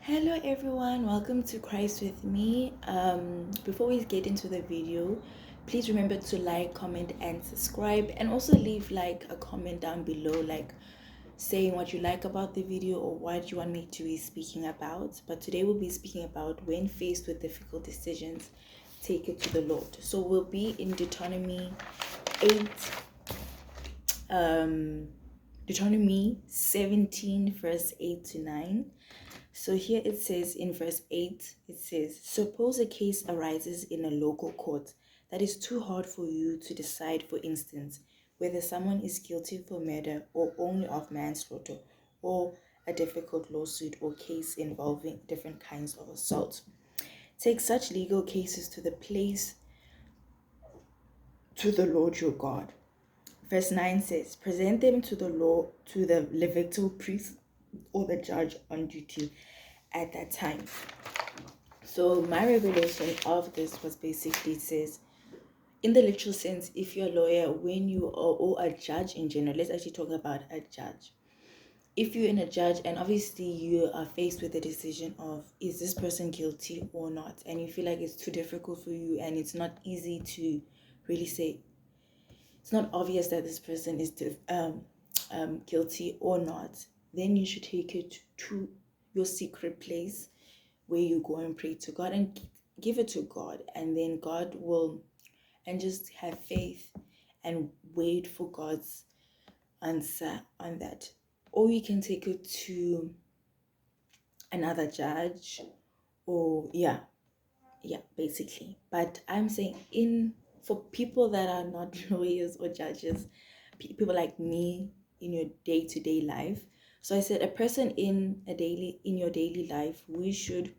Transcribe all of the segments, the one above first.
Hello everyone, welcome to Christ with me. Before we get into the video, please remember to like, comment, and subscribe, and also leave like a comment down below, like saying what you like about the video or what you want me to be speaking about. But today we'll be speaking about when faced with difficult decisions, take it to the Lord. So we'll be in Deuteronomy 8, Deuteronomy 17, verse 8 to 9. So here it says in verse 8, it says, suppose a case arises in a local court that is too hard for you to decide, for instance, whether someone is guilty for murder or only of manslaughter, or a difficult lawsuit or case involving different kinds of assault. Take such legal cases to the Lord your God. Verse 9 says, present them to the Levitical priest or the judge on duty at that time. So my revelation of this was basically, it says, in the literal sense, if you're a lawyer, when you are, or a judge in general, let's actually talk about a judge. If you're in a judge and obviously you are faced with the decision of, is this person guilty or not? And you feel like it's too difficult for you and it's not easy to really say, it's not obvious that this person is guilty or not, then you should take it to your secret place where you go and pray to God and give it to God, and then God will, and just have faith and wait for God's answer on that. Or you can take it to another judge, or basically. But I'm saying, for people that are not lawyers or judges, people like me in your day-to-day life. So I said a person in your daily life, we should,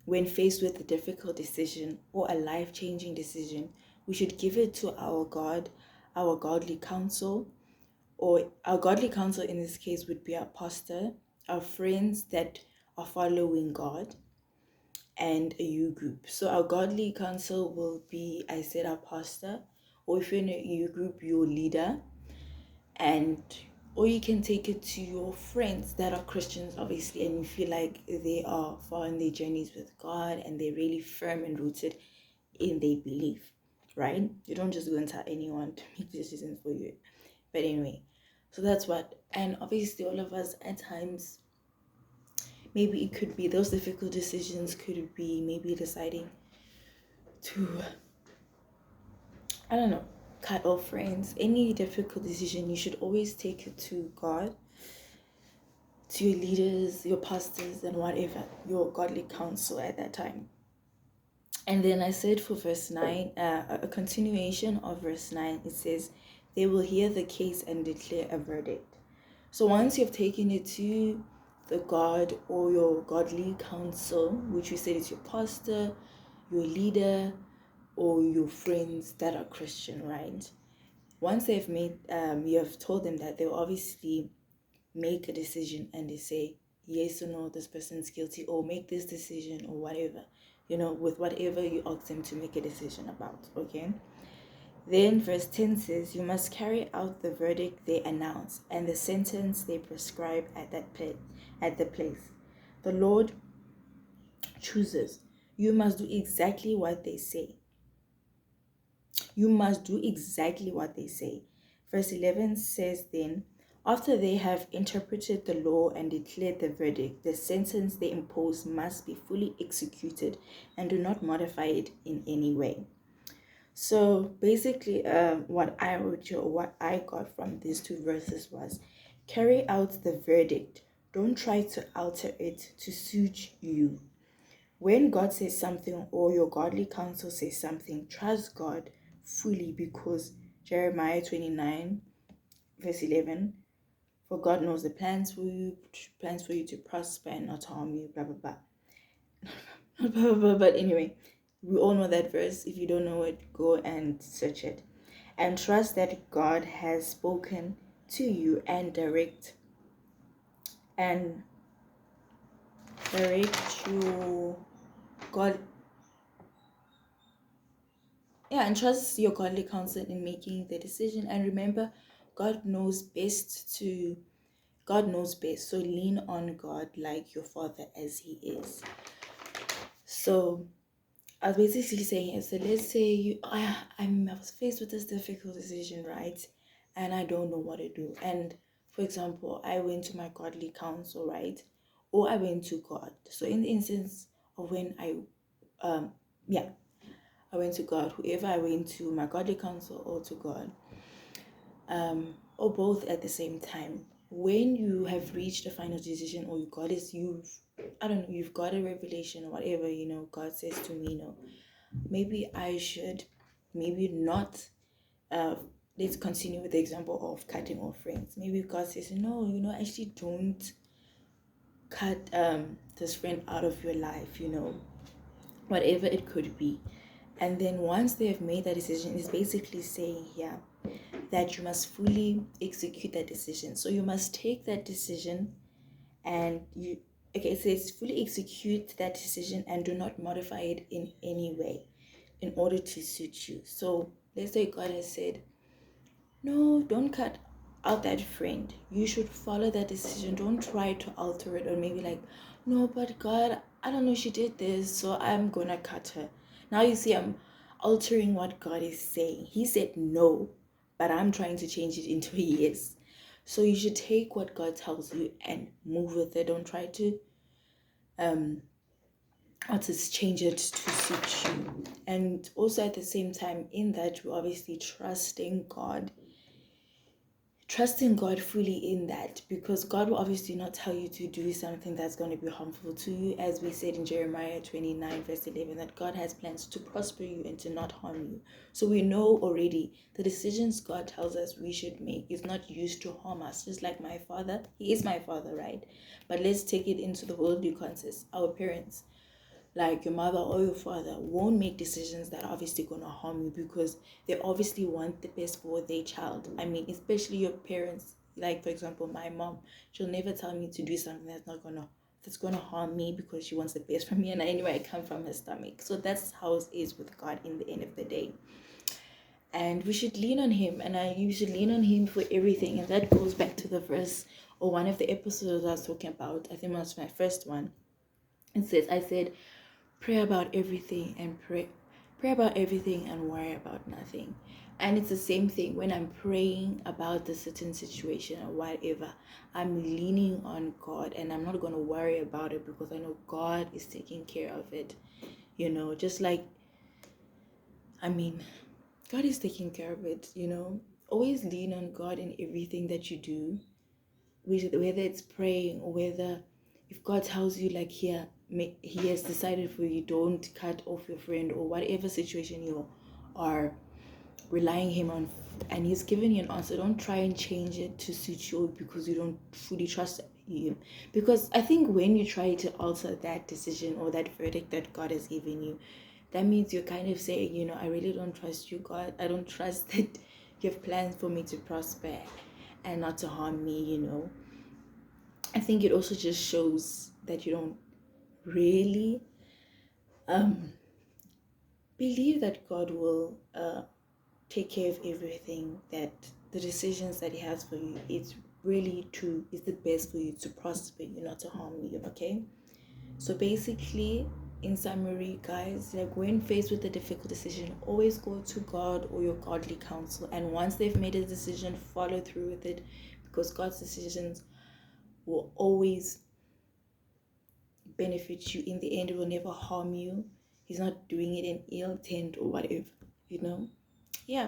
when faced with a difficult decision or a life-changing decision, we should give it to our God, our godly counsel, or our godly counsel in this case would be our pastor, our friends that are following God, and a U group. So our godly counsel will be, I said, our pastor, or if you're in a U group, your leader, and or you can take it to your friends that are Christians, obviously, and you feel like they are far in their journeys with God and they're really firm and rooted in their belief, right? You don't just go and tell anyone to make decisions for you. But anyway, so that's what, and obviously all of us at times, maybe it could be those difficult decisions, could be maybe deciding to, I don't know, cut off friends. Any difficult decision, you should always take it to God, to your leaders, your pastors, and whatever, your godly counsel at that time. And then I said for verse 9, a continuation of verse 9, it says, they will hear the case and declare a verdict. So once you've taken it to the God or your godly counsel, which we said is your pastor, your leader, or your friends that are Christian, right? Once they've made, you have told them that, they'll obviously make a decision and they say yes or no, this person's guilty, or make this decision or whatever, with whatever you ask them to make a decision about, okay? Then verse 10 says, you must carry out the verdict they announce and the sentence they prescribe at the place the Lord chooses. You must do exactly what they say. You must do exactly what they say. Verse 11 says, then, after they have interpreted the law and declared the verdict, the sentence they impose must be fully executed and do not modify it in any way. So basically, what I wrote you, or what I got from these two verses was, carry out the verdict. Don't try to alter it to suit you. When God says something or your godly counsel says something, trust God fully, because Jeremiah 29 verse 11, for God knows the plans for you to prosper and not harm you, blah blah blah. But anyway, we all know that verse. If you don't know it, go and search it, and trust that God has spoken to you and direct your God. Yeah, and trust your godly counsel in making the decision. And remember, God knows best to God knows best. So lean on God like your father as he is. So I was basically saying, so let's say I was faced with this difficult decision, right? And I don't know what to do. And for example, I went to my godly counsel, right? Or I went to God. So in the instance of when um, yeah, I went to God, whoever I went to, my godly counsel or to God, or both at the same time. When you have reached a final decision, or you've got a revelation or whatever, God says to me, maybe I should, maybe not. Uh, let's continue with the example of cutting off friends. Maybe God says, no, actually don't cut this friend out of your life, whatever it could be. And then once they have made that decision, it's basically saying here that you must fully execute that decision. So you must take that decision and it says fully execute that decision and do not modify it in any way in order to suit you. So let's say God has said, no, don't cut out that friend. You should follow that decision. Don't try to alter it, or maybe like, no, but God, I don't know, she did this, so I'm gonna cut her. Now you see, I'm altering what God is saying. He said no, but I'm trying to change it into a yes. So you should take what God tells you and move with it. Don't try to change it to suit you. And also at the same time, in that, we're obviously trusting God fully in that, because God will obviously not tell you to do something that's going to be harmful to you, as we said in Jeremiah 29 verse 11, that God has plans to prosper you and to not harm you. So we know already the decisions God tells us we should make is not used to harm us. Just like my father, he is my father, right? But let's take it into the worldly context. Our parents, like your mother or your father, won't make decisions that are obviously going to harm you, because they obviously want the best for their child. I mean, especially your parents. Like, for example, my mom, she'll never tell me to do something that's gonna harm me, because she wants the best for me, and anyway, I come from her stomach. So that's how it is with God in the end of the day. And we should lean on him, and you should lean on him for everything. And that goes back to the verse, or one of the episodes I was talking about. I think it was my first one. I said, pray about everything and pray about everything and worry about nothing. And it's the same thing when I'm praying about the certain situation or whatever. I'm leaning on God, and I'm not going to worry about it, because I know God is taking care of it. Just like, God is taking care of it. Always lean on God in everything that you do, whether it's praying, or whether if God tells you, like, here, he has decided for you, don't cut off your friend, or whatever situation you are relying him on, and he's given you an answer, don't try and change it to suit you, because you don't fully trust you. Because I think when you try to alter that decision or that verdict that God has given you, that means you're kind of saying, I really don't trust you, God. I don't trust that you have plans for me to prosper and not to harm me. I think it also just shows that you don't really believe that God will take care of everything, that the decisions that he has for you, it's the best for you, to prosper you, not to harm you. Okay, so basically, in summary, guys, like, when faced with a difficult decision, always go to God or your godly counsel, and once they've made a decision, follow through with it, because God's decisions will always benefit you. In the end, it will never harm you. He's not doing it in ill intent or whatever, yeah.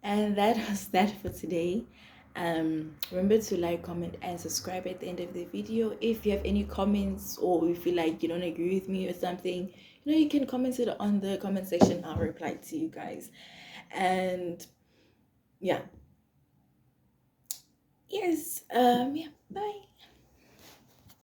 And that was that for today. Remember to like, comment, and subscribe at the end of the video. If you have any comments, or if you like you don't agree with me or something, you can comment it on the comment section. I'll reply to you guys. And yeah, yes, yeah, bye.